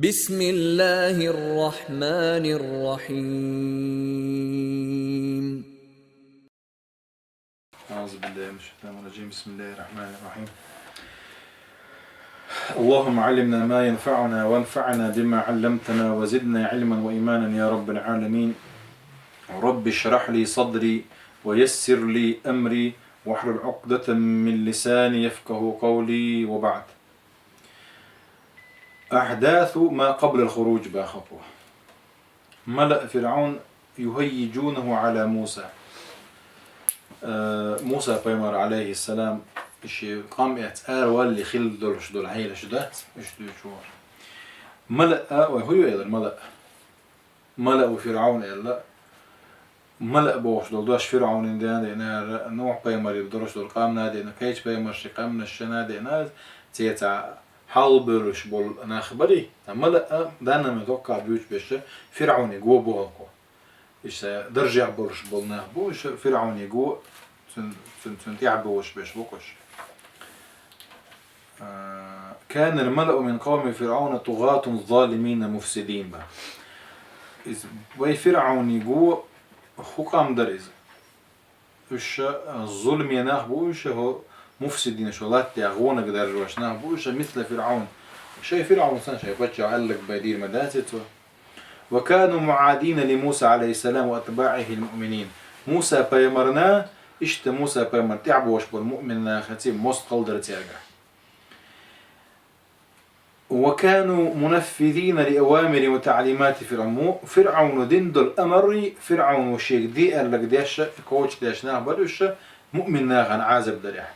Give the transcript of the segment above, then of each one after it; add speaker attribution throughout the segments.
Speaker 1: بسم الله الرحمن الرحيم.
Speaker 2: أعوذ بالله من الشيطان الرجيم. بسم الله الرحمن الرحيم. اللهم علمنا ما ينفعنا وانفعنا بما علمتنا وزدنا علما وإيمانا يا رب العالمين. رب اشرح لي صدري ويسر لي أمري واحلل عقدة من لساني يفقه قولي. وبعد، أحداث ما قبل الخروج بخطوة. ملأ فرعون يهيجونه على موسى. موسى بيمر عليه السلام إشي قام يتآر واللي خل دولش دول هيلا شدات إيش دوشور ملأ وهو إذا ملأ فرعون إلا ملأ بوش دول دوش فرعون إندينا نوع بيمر يدرش دول قام نادينا كيش بيمر شي قام نشنا دينا تيتا حالبرش بول أنا خبري ملأ دانا متوقع بيوش بيش فرعون يقو بوهكو إيش درجع برش بولناه بوش فرعون يقو تنتيعبوش بيش بوكش. كان الملأ من قوم فرعون طغاة ظالمين مفسدين با وي فرعون يقو حكام درز وش الظلم يناه بوش هو مفسدين شغلات يغون قدر وشناه بوش مثل فرعون شيء فرعون سن شيء بتشع علق بدير مداتته. وكانوا معادين لموسى عليه السلام وأتباعه المؤمنين. موسى بيمرنا إشت موسى بيمر تعبوش بالمؤمن ختيم مست قلدر تيرجع. وكانوا منفذين لأوامر وتعليمات فرعون. فرعون دند الأمر فرعون وشيك دي قال لك ديش كوتش ديشناه بدوش مؤمن ناغن عازب دريح.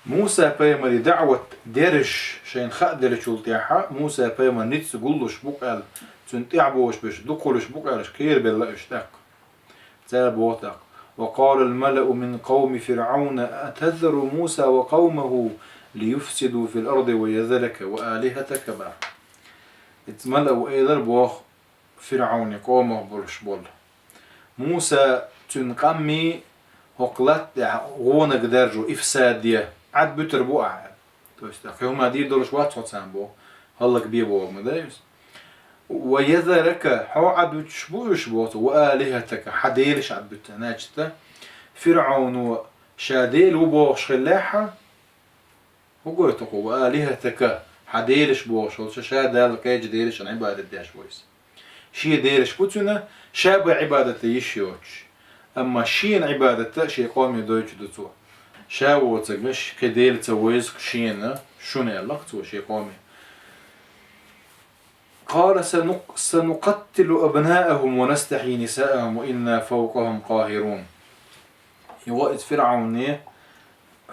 Speaker 2: موسى بيمر دعوة ديرش شين خادر شلتيحة. موسى بيمر نتس قلش بقال تنتعبوش بش دقلش بقالش كير بالله اشتاق تابوتاق. وقال الملأ من قوم فرعون أتذر موسى وقومه ليفسدوا في الأرض ويذرك وآلهتك با. اتملأوا ايضا بوخ فرعون قومه برش بول. موسى تنقمي هقلت غونك درجو إفسادية عد بتر بوقع هما دي دولش واتحط سامبو هلك بيبو مدايس. ويذرك حو عد بتشبوش بوت وآلهتك حديلش عد بتناجته. فرعون شاديل وبوش خلاحة وقلتك وآلهتك حديلش بوش شادال كيج ديلش عن عبادة ديش بويس شي ديلش بوتنا شاب عبادة يشيوش. أما شين عبادة شي قومي دويش دوتو شاوتك مش كديل تويز شين شوني لقتو شي قومي. قال سنقتل أبناءهم ونستحيي نساءهم وإنا فوقهم قاهرون. وقت فرعون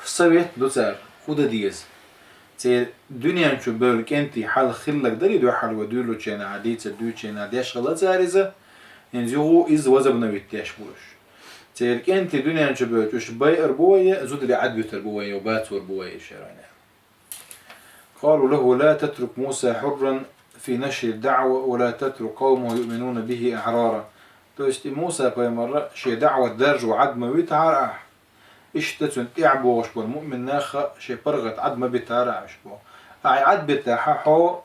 Speaker 2: سويت دوتار خود ديز تي دنيا شو بقولك أنتي حال خلك دري دو حال ودولو تشينا عديت دو تشينا ديش غلط زارزة ينزو إز وزبنا بيتياش بوش تيرك أنت دنيا شو بقولك وش باير بوية زود اللي عد بيتر بوية وباتور بوية شرانا. قالوا له لا تترك موسى حرا في نشر الدعوة ولا تترك قومه يؤمنون به أحرارا. توشتي موسى بيمر شي دعوة درج وعد ما بيتعرع اشتتن تعبو وشبو المؤمن ناخا شي برغت عد ما بيتعرع شبو اي عد بيتححو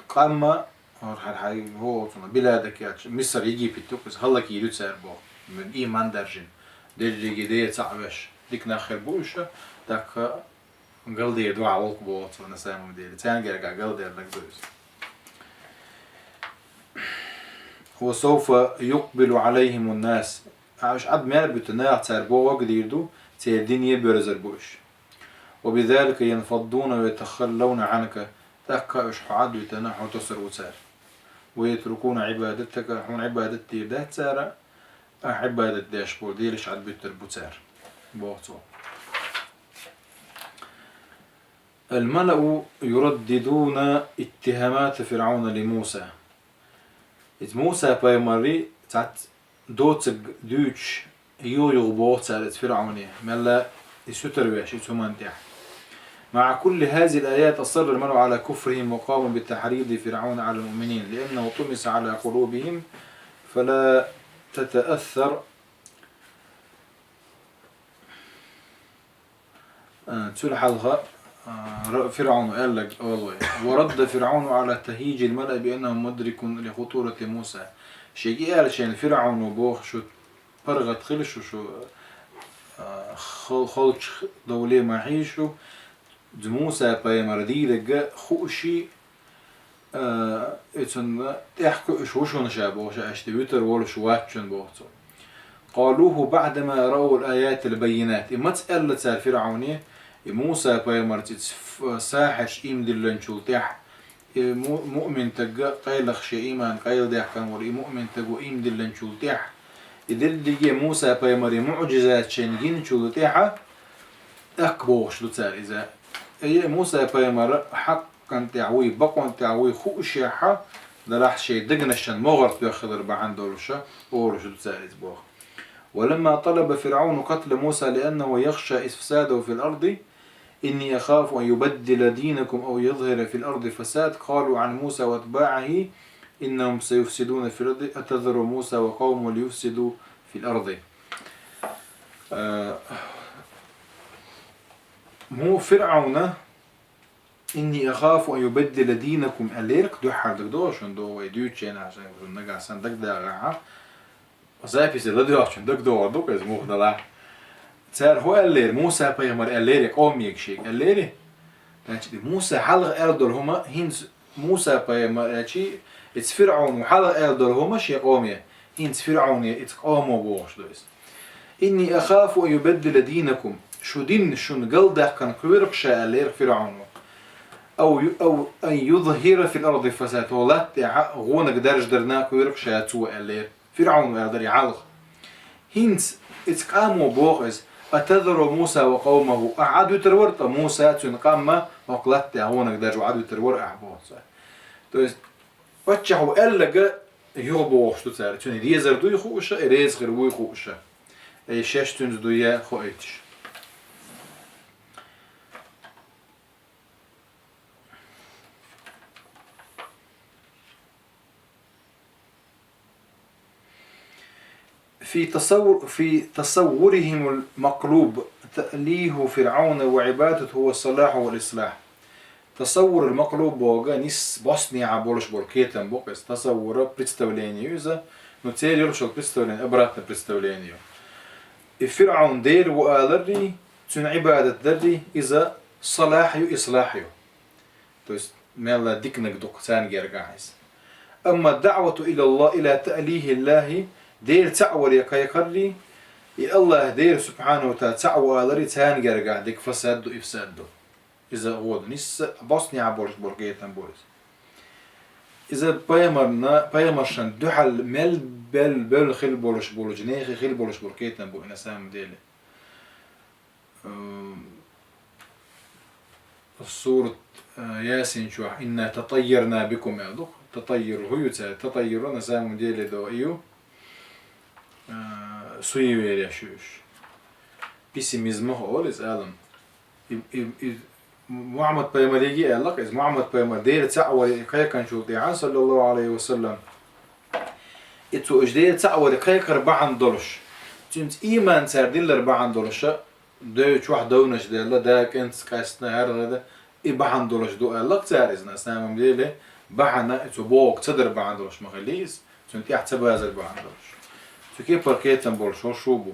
Speaker 2: قام هو بلادك يا مصر يجي في التوكس هلك يدو تسربو من ايمان درجن درجي دي صعبش ديك ناخر بوشة داك قلدي دعاء ولك بوت ونسام مدير تاني قرقع قلدي لك دوز. وسوف يقبل عليهم الناس عش عد ما بتناع تربو وقد يردو تيردين برزر بوش. وبذلك ينفضون ويتخلون عنك تكاش حاد ويتنحوا تصر وسار ويتركون عبادتك حون عبادتي ده سارة عبادة داشبور ديلش عد بيتر بوتار بوتو. الملأ يرددون اتهامات فرعون لموسى. موسى بايمري تاعت دوتك دوتش يو يغبوت سالت فرعوني ملا يسوتر بيش يسومان تاع. مع كل هذه الآيات أصر الملأ على كفرهم وقاموا بتحريض فرعون على المؤمنين لأنه طمس على قلوبهم فلا تتأثر تلحظها فرعون قال لك ورد فرعون على تهيج الملأ بأنهم مدرك لخطورة موسى. شيء قال شان فرعون وبوخ شو برغت خلش وشو خلش دولة معيشو موسى بيمر دي لقى خوشي اتن تحكو شو نشابه اشتبيتر ولا شو واتشن بوتو قالوه بعدما رأوا الآيات البينات. ما تسأل تسأل فرعوني موسى بيمر ساحش إيم دلن شو تح مؤمن تجا قيل خشي إيمان قيل ده كان وري مؤمن تجو إيم دلن شو تح يدل موسى بيمر معجزات شنجين شو تحه أكبوش لتسأل إذا موسى بيمر حقا تعوي بقوا تعوي خوشيحة دلح شيء دقنشن مغرط بياخذ بعن دولشة أولش لتسأل بوخ. ولما طلب فرعون قتل موسى لأنه يخشى إفساده في الأرض إني أخاف أن يبدل دينكم أو يظهر في الأرض فساد قالوا عن موسى واتباعه إنهم سيفسدون في الأرض أتذر موسى وقومه ليفسدوا في الأرض. مو فرعون إني أخاف أن يبدل دينكم أليرك دو حردك دوشن دو ويدوتشين عشان نقع سندك داغعها وزايفي سيدو عشان دك دو دوك از مخدلا صار هو ألير موسى بيمر ألير قوم يكشي ألير يعني موسى حلق أردر هما هينز موسى بيمر يعني اتس فرعون وحلق أردر هما شي قومي هينز فرعون اتس قومو بوش دويس. إني أخاف أن يبدل دينكم شو دين شون قلده كان كبيرك شاء ألير فرعون أو أن يظهر في الأرض فساد ولا غونك درج درناك ويرك شاء تسوء ألير فرعون يقدر يعلق هينز اتقاموا بوغز أتذر موسى وقومه أعادوا ترورت موسى تنقام وقلت هونك درج وعادوا ترور أحبوه تويس واتشحوا ألقى يغبوغش تسار توني ديزر دو يخوشة إريز غير يخوشة أي شاش تونز دويا خوئتش. في تصورهم المقلوب تأليه فرعون وعبادته هو الصلاح والإصلاح. تصور المقلوب بوغا نيس بوسني عبولش بولكيتن بوكس تصور بريستولينيو إذا نتسير يلشل بريستولين إبراتنا بريستولينيو فرعون دير وآلري تن عبادة دري إذا صلاحيو إصلاحيو تويس ميلا ديكنك دوك سانجي رقاعيس. أما الدعوة إلى الله إلى تأليه الله دير تعور يا كيكري يا الله دير سبحانه وتعالى تعور لري تانجي رقاع ديك فساد وإفساد إذا هو نيس بوسني عبورش بورقيتن بويس. إذا بايمرشن دحل مل بل خيل بولش بولجنيخي خيل بولش بورقيتن بو إنسان ديلي الصورة ياسين شو إنا تطيرنا بكم يا دوخ تطير هو تطيرون سام ديلي دو إيو سويوير يشوش بيسيميزمه أوليز ألم محمد بيمريجي قال لك إذا محمد بيمر دير تعور كان شو ديعان صلى الله عليه وسلم إتو إجدير تعور كيكر بعن دولش تنت إيمان سردين لربعن دولش دوش واحد دونش ديلا داك انت كاستنا هذا إبعن دولش دو قال لك تاريزنا سامم ديله بعنا إتو بوك تدر بعن دولش مخليز تنت يحتسب هذا بعن دولش كيف بركيتن بولشو شوبو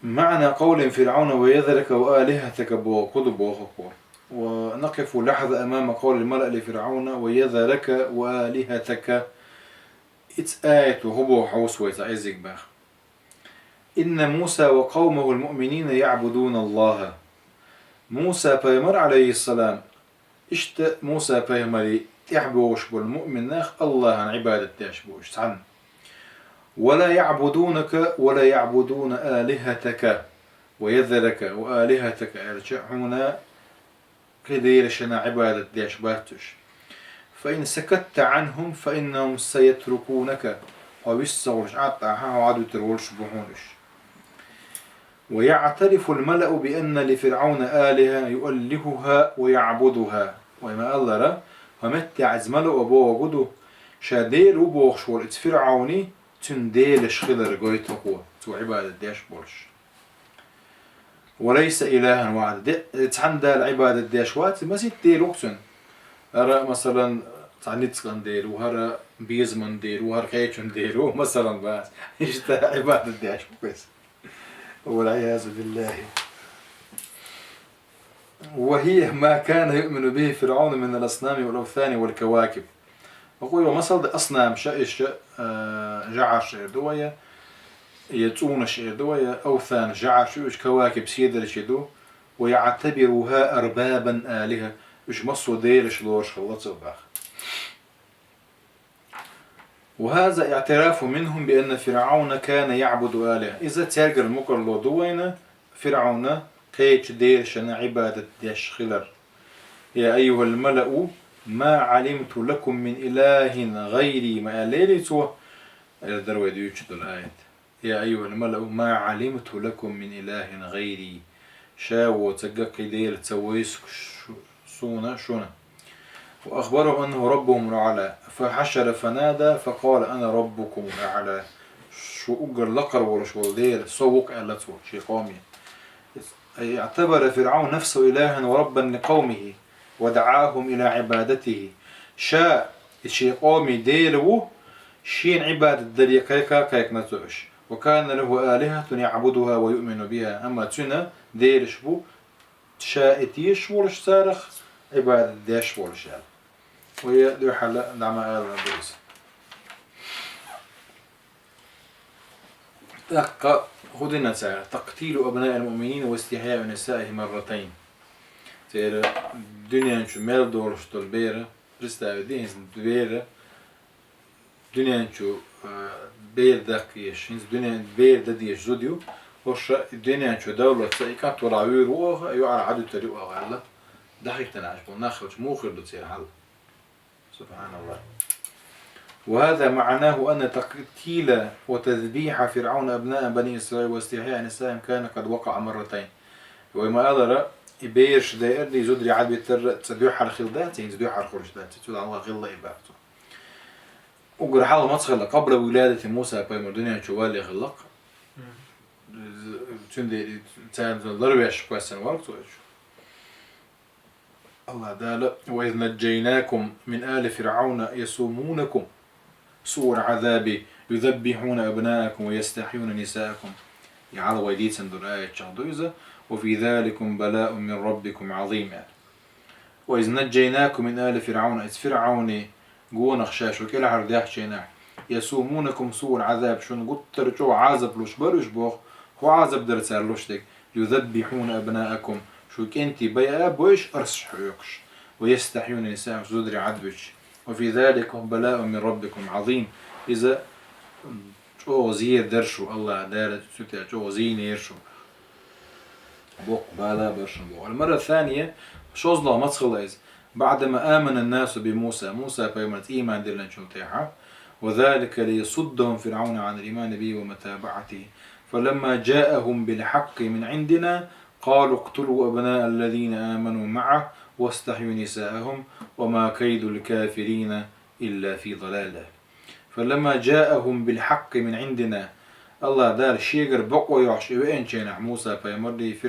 Speaker 2: معنى قول فرعون ويذرك وآلهتك بوخكو. ونقف لحظة أمام قول الملأ لفرعون ويذرك وآلهتك إتس آية هبو حوسويت عزيك باخ. إن موسى وقومه المؤمنين يعبدون الله. موسى بيمر عليه السلام اشت موسى بيمري تحبوش بالمؤمن ناخ الله عن عبادة تشبوش عن ولا يعبدونك ولا يعبدون آلهتك ويذرك وآلهتك يرجعون كديرشنا عبادة ديشباتش فإن سكت عنهم فإنهم سيتركونك ويستغرش عطاها وعدو ترولش بحونش. ويعترف الملأ بأن لفرعون آلهة يؤلهها ويعبدها وما ألر ومتع زملو أبوه وجده شادير وبوخش والإت فرعوني تنديلش خلر قويتقوه تو عبادة ديش بولش. وليس إلها واحد تحن دا العبادة داشوات ما سيت دير وقتن هرا مثلا تعنيت دير وهرا بيزمن دير وهرا كيتشن دير مثلا بس إيش عبادة داش بس والعياذ بالله. وهي ما كان يؤمن به فرعون من الأصنام والأوثان والكواكب. وقوي مثل أصنام شائش جعر شير دوية يتون شير دوية أوثان جعر شيش كواكب سيدر شدو ويعتبرها أربابا آلهة مش مصو ديرش لورش خلص وباخ. وهذا اعتراف منهم بأن فرعون كان يعبد آلهة. إذا تاجر المقر لو دوينا فرعون قيش ديرشنا عبادة ديش خلر. يا أيها الملأ ما علمت لكم من إله غيري ما ليلتوا الدروي ديوتشد الآية. يا أيها الملأ ما علمت لكم من إله غيري شاو تجك ديل تسويس سونا شونا. وأخبرهم أنه ربهم الأعلى فحشر فنادى فقال أنا ربكم الأعلى. شو أجر لقر ولا شو ديل سوق ألتو شي قومي. اعتبر فرعون نفسه إلها وربا لقومه ودعاهم إلى عبادته. شاء شي قومي ديلو شين عبادة دليقيقا كيك نتوش وكان له آلهة يعبدها ويؤمن بها. أما تنا ديلش بو شائتيش ورش سارخ عبادة ديش ورش وهي دو حل نعم آل بيس. خذنا ساعة تقتيل أبناء المؤمنين واستحياء نسائهم مرتين. تير دنيا شو مال دورش تلبيرة رستا دين بيرة دنيا شو بير دقيش هنز دنيا بير دديش زوديو وش دنيا شو دولة سايكات وراوير وها أيو على عدو تريو على دقيق تنعش وناخذ موخر تصير حل سبحان الله. وهذا معناه أن تقتيل وتذبيح فرعون أبناء بني إسرائيل واستحياء نسائهم كان قد وقع مرتين. وما أدرى يبيرش داير دي زودري عاد بيتر تدوح على خلدات يعني تدوح على خرجات تقول الله غلا يبعته. وقر حال ما تخلق قبل ولادة موسى بيمر دنيا شوال يخلق. تندي تان ضربش كويس وقت الله دال وإذ نجيناكم من آل فرعون يسومونكم سوء العذاب يذبحون أبناءكم ويستحيون نساءكم يعلى ويديت سندر آية شهدوزة وفي ذلكم بلاء من ربكم عظيم. وإذ نجيناكم من آل فرعون إذ فرعون قونا خشاش وكل عرداح شيناح يسومونكم سوء العذاب شون قلت ترجعوا عذب لوش برش بوخ هو عذب درسار لوشتك يذبحون أبناءكم شو كنتي بيا بوش أرسش حيوكش ويستحيون نساء زودري عدبش وفي ذلكم بلاء من ربكم عظيم. إذا شو زير درشو الله دار سوتي شو زين يرشو بوق بالا برشن بوق. المرة الثانية شو الله ما تخلص بعدما آمن الناس بموسى موسى بيمنت إيمان دلنا شو تيحة وذلك ليصدهم فرعون عن الإيمان به ومتابعته. فلما جاءهم بالحق من عندنا قالوا اقتلوا أبناء الذين آمنوا معه واستحيوا نساءهم وما كيد الكافرين إلا في ضلال. فلما جاءهم بالحق من عندنا الله دار شيغر بقوا يعش وين شينع موسى فيمري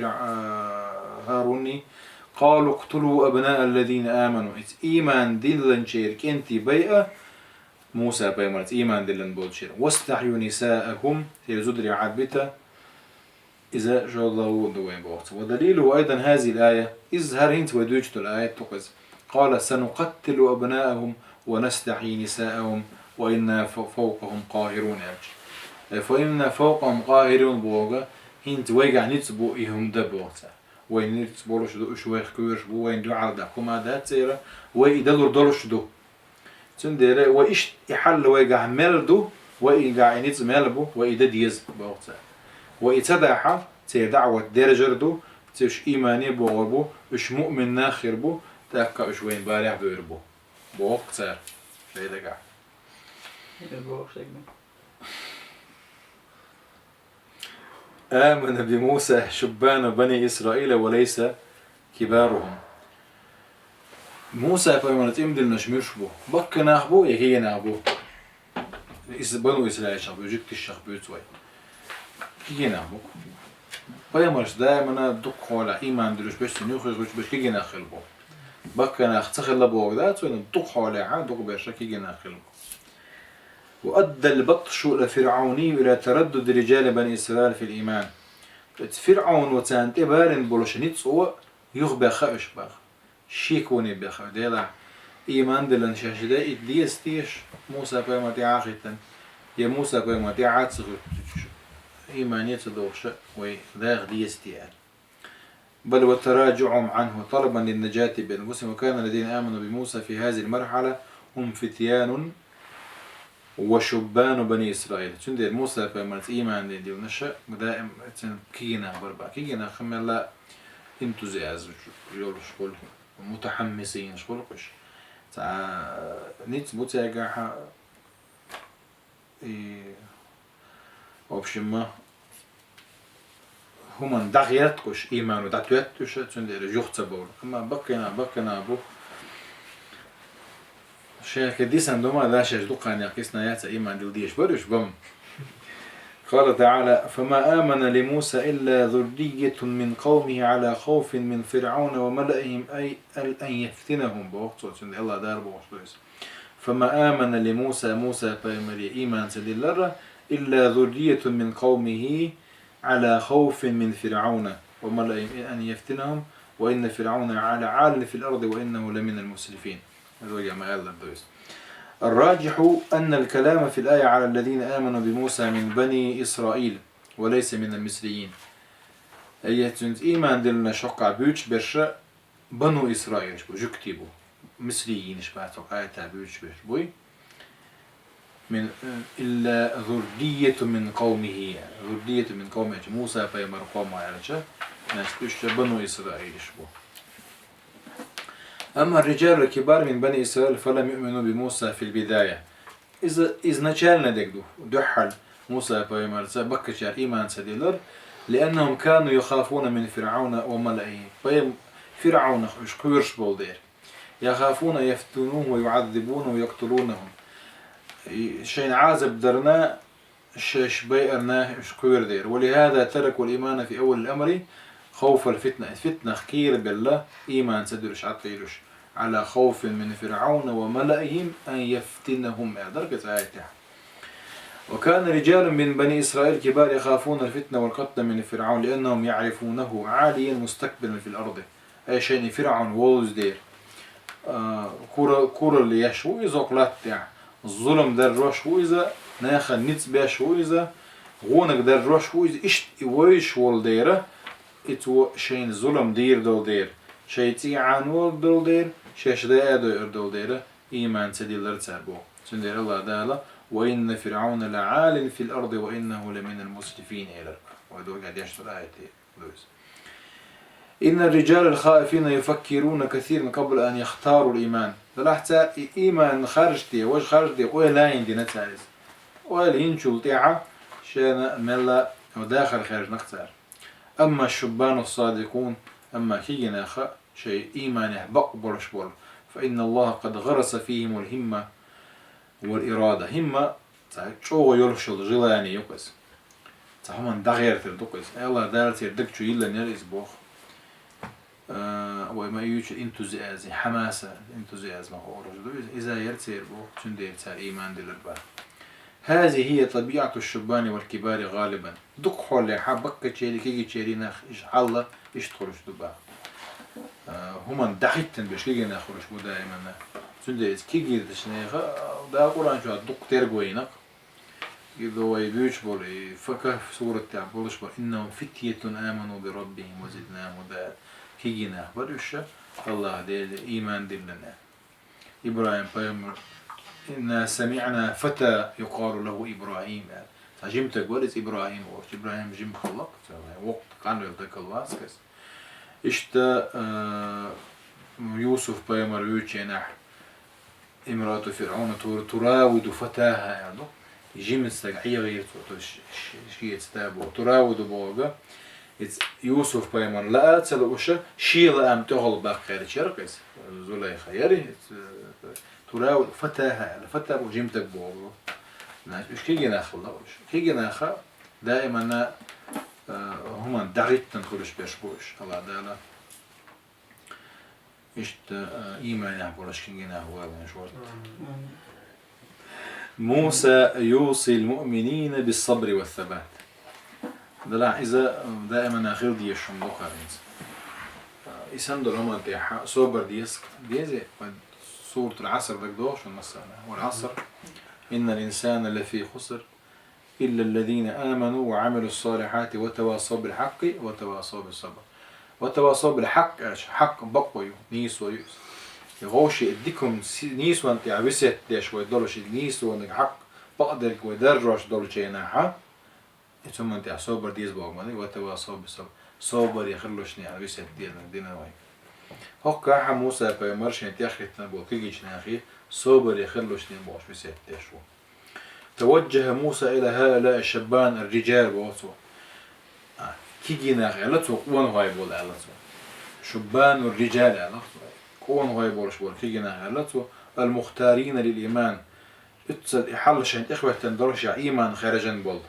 Speaker 2: هاروني قالوا اقتلوا أبناء الذين آمنوا إيمان دلن شيرك انتي بيئة موسى بيمرت إيمان دلن بولشير واستحيوا نساءهم تيزودري عبتا إذا جاء الله دوين بوقت. ودليله أيضا هذه الآية إظهر هنت ودوجت الآية تقز قال سنقتل أبناءهم ونستحيي نساءهم وإنا فوقهم قاهرون فإنا فوقهم قاهرون بوغا هنت ويقع نتبو إهم دبوغتا وين نتبولوش دو شويخ كويرش بو وين دو عرضا كما دات سيرا ويدلور دولوش دو تندير وإيش يحل ويقع ملدو ويقع نتز ملبو ويدد يز بوغتا ويتدعى تدعوة درجة دو تش إيماني بوغبو إش مؤمن ناخر بو تاكا إش وين بارع بيربو بوغ تسار شايدا قاع آمن بموسى شبان بني إسرائيل وليس كبارهم. موسى فيمنت إمدل نشميش بو بك ناخبو يهي ناخبو بنو إسرائيل شخبو جكت الشخبو توي كي ناخبو بيمرش دائما دق ولا إيمان دلوش بس نيوخي غوش بس كي جنا خلبو بكنا اختخل لبوك ذات وين دق ولا عاد دق بس كي جنا خلبو. وأدى البطش الفرعوني إلى تردد رجال بني إسرائيل في الإيمان. فرعون وتانت إبارن بولشنيتس هو يخبى خاش باخ شيكوني بخ ديلا إيمان دلن شاشدا إدليستيش موسى بيمتي عاقتن يا موسى بيمتي عاتسغ إيمانية دوش وذاغ ديستيان بل وتراجعهم عنه طلبا للنجاة بالمسلم. وكان الذين آمنوا بموسى في هذه المرحلة هم فتيان وشبان بني إسرائيل. تندي موسى بيمتي إيمان دي ونشأ دائم كينا بربع كينا خملا انتوزياز يولش كل متحمسين شغل قش تاع نيت بوتاجا وبشما هما دغيات قش إيمان ودعتوات تش تندير جوخت بول أما بقينا أبو شيء كديس عندما لا شيء دقان يقيسنا يات إيمان دوديش برش بم. قال تعالى فما آمن لموسى إلا ذرية من قومه على خوف من فرعون وملئهم أي أن يفتنهم بوقت الله دار بوقت. فما آمن لموسى موسى بيمري إيمان سليلر إلا ذرية من قومه على خوف من فرعون وملئهم أن يفتنهم وإن فرعون عال في الأرض وإنه لمن المسرفين. الراجح أن الكلام في الآية على الذين آمنوا بموسى من بني إسرائيل وليس من المصريين. أي تنت إيمان دلنا شقع بيوتش برشا بنو إسرائيل شبو جكتبو مصريين شباتو آية بيوتش بوي من إلا ذرية من قومه ذرية من قومه موسى فيمر قومه على شا ناس بنو إسرائيل شبو. أما الرجال الكبار من بني إسرائيل فلم يؤمنوا بموسى في البداية. إذ نشالنا دقدو دحل موسى بيمارسا بكشار إيمان سديلر لأنهم كانوا يخافون من فرعون وملئه. فرعون شكورش بولدير يخافون يفتنوه ويعذبونه ويقتلونهم شين عازب درنا شش بيئرناه شكور دير. ولهذا تركوا الإيمان في أول الأمر خوف الفتنة خكير بالله إيمان سدرش عطيلش على خوف من فرعون وملئهم أن يفتنهم درجة آياتها. وكان رجال من بني إسرائيل كبار يخافون الفتنة والقتل من فرعون لأنهم يعرفونه عاليا مستكبرا في الأرض. أي شيء فرعون ووز دير كورة اللي يشو إذا قلت الظلم در روش وإذا ناخد نتباش وإذا غونك در روش وإذا إشت ويش والديره إتو شين ظلم دير دول دير شيء تيعان ول دول دير شيء شداء دول دير إيمان سديلر تابو سندير الله دالا وإن فرعون لعال في الأرض وإنه لمن المسرفين إلى ودول قاعد يشتغل آياتي إن الرجال الخائفين يفكرون كثيرا قبل أن يختاروا الإيمان. فلاحظت إيمان خارجتي وش خارجتي ولا عندي نتعرف ولا ينشل تيعة شان ملا وداخل خارج نختار. أما الشبان الصادقون أما كينا خا شيء إيمان بقبل شبول فإن الله قد غرس فيهم الهمة والإرادة. همة شو يرشل جلاني يقص تهم دغير تردقص الله دارت يردك شو يلا نريس بوخ وما يوجد انتوزيازم حماسة انتوزيازم هو إذا يرتير بوخ تندير تار إيمان دلربا. هذه هي طبيعة الشبان والكبار غالبا. دق حول حبك تشيري كي تشيري ناخ إيش الله إيش تخرج دبا هما دحيتن باش كي نخرج بو دائما تندير كي جيت شنيخه دا قران شو دق ترغوينك يدو يبيوش بولي فكه في سورة تاع بولش إنهم فتية آمنوا بربهم وزدناهم هدى كي جينا برش الله دير إيمان دلنا. إبراهيم بيمر إن سمعنا فتى يقال له إبراهيم جمت قولت إبراهيم وقت إبراهيم جم خلق وقت كانوا يلتقى الله سكس إشتا يوسف بيمر يوتشينح امرأة فرعون تراود فتاها يعني جيم السجعية غير شيء تستابو تراود بوجا يوسف بيمر لا تلوش شيء لا أم تغل باقي شرقس زليخة يري تراود فتاها فتى وجيمتك بوجا إيش كي جناخ الله إيش كي جناخ دائما هما داريتن خلوش بيشبوش الله دالا إشت إيمان يعبرش كنجنا هو من شورت موسى يوصي المؤمنين بالصبر والثبات دلع إذا دائما آخر دي الشملوكا إنس يسندر هما انتحا صبر ديسك ديزي سورة العصر دك دوش المسألة والعصر إن الإنسان لفي خسر إلا الذين آمنوا وعملوا الصالحات وتواصوا بالحق وتواصوا بالصبر وتواصوا بالحق حق بقوي نيس ويوس يغوش يديكم نيس وانت عبست ديش ويدولش نيس وانك حق بقدر ويدرج دول شيء ناحا ثم انت صبر ديز بوغماني وتواصوا بالصبر صبر يخلوشني عبست دينا واي هكا حا موسى بيمرش انت اخرتنا بوكيجيش ناخي صبر يخلوشني بوش بست ديشو توجه موسى إلى هؤلاء الشبان الرجال بوصو كيجينا غلطو قوان غاي بول غلطو شبان الرجال غلطو قوان غاي بول شبول كيجينا غلطو المختارين للإيمان اتصل إحل شان إخوة تندرش إيمان خارجا بول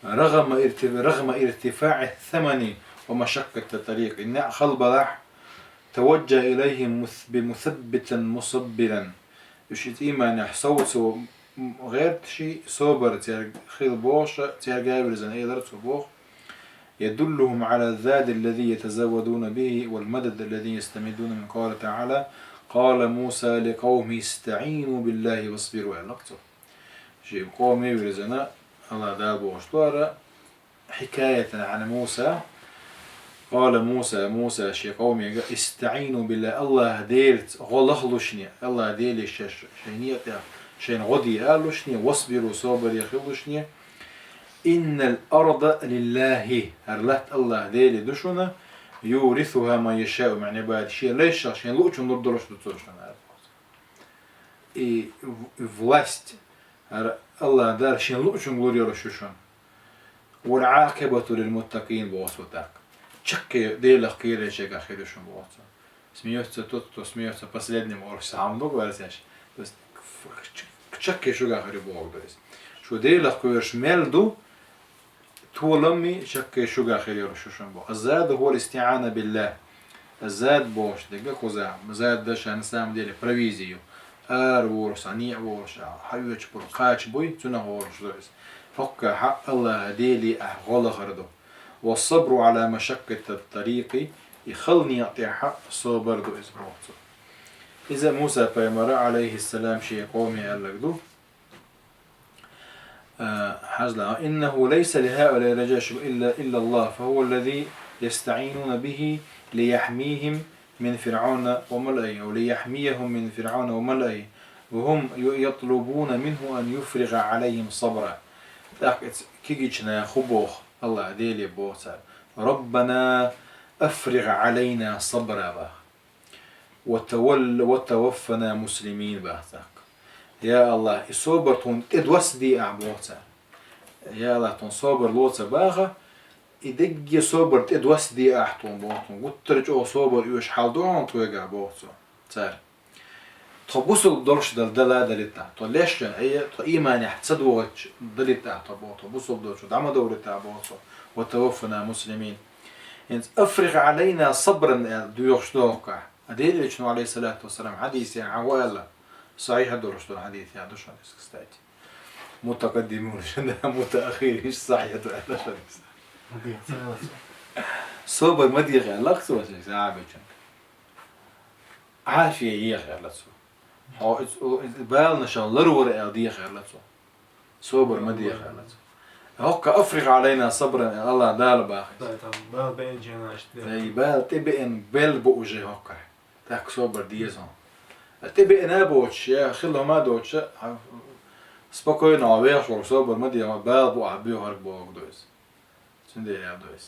Speaker 2: رغم ارتفاع الثمن ومشقة الطريق إن خلبلاح توجه إليهم بمثبتا مصبرا يشيت إيمان يحصوت غير شيء صبر تير خيل بوش تير جابر زن أيضا صبوخ يدلهم على الزاد الذي يتزودون به والمدد الذي يستمدون من قال تعالى قال موسى لقومه استعينوا بالله واصبروا علاقته شيء قومي ورزنا الله دال بوش حكاية عن موسى قال موسى شيء قومي استعينوا بالله الله ديرت غلخلشني الله ديلي شينية شين غدي قالوا شني واصبروا صبر يخلوا شني إن الأرض لله هرلت الله ديلي دشنا يورثها ما يشاء معني بعد شيء ليش عشان لوش نردلوش دتوشنا власть الله دار شين لوش نقول يرشوشون والعاقبة للمتقين بواسطك чакай дела кире чека хидушун бовца смеется тот кто смеется последним орш сам договорясь то есть чакай шуга хире бог то есть شو ديلا كويرش ملدو تولمي شكي شوغا خير شوشن بو الزاد هو الاستعانة بالله الزاد بوش دقا خوزا زاد داش انسام ديلي провизию ورس عنيع ورس حيوش برقاش بوي تنا ورس دوس فك حق الله ديلي اغول خردو والصبر على مشقة الطريق يخلني يعطي حق صبر دو اسبوعته إذا موسى بيمر عليه السلام شيء قومي قال لك دو حزلا إنه ليس لهؤلاء رجاش إلا الله فهو الذي يستعينون به ليحميهم من فرعون وملئه وليحميهم من فرعون وملئه وهم يطلبون منه أن يفرغ عليهم صبرا كيجيشنا خبوخ الله ديلي بوسا ربنا أفرغ علينا صبرا وتوفنا مسلمين بحثك يا الله صبر تون ادوس دي اعبوتا يا الله تون صبر لوتا باغا يدق صبر ادوس دي احتون بوتون قلت او صبر يوش حالدون تويقع بوتو تار تبوسل دولش دلدلا دلتا تو ليش هي تو ايمان يحتصدوش دلتا تبوتو بوسل دولش دعم دولتا بوتو وتوفنا مسلمين انت افرغ علينا صبرا دويوش دوكا اديل شنو عليه الصلاه والسلام حديث يعني عوالا صحيح درش الحديث يعني درش الحديث متقدمون متأخرين ايش صحيح درش صوب مدي غلقت ولا ساعه عافيه هي غلقت هو بالنا شان لرور دي غلقت صوب مدي غلقت هوك افرغ علينا صبرا الله دال باخ
Speaker 3: بال بين جينا
Speaker 2: اي بال تبين بل بوجه هوك تاك صبر ديزون تبي انا بوتش يا خلو ما دوتش spokojno, a veš, ko so bo medija bel bo a bio hark bo dois. Sinde ja dois.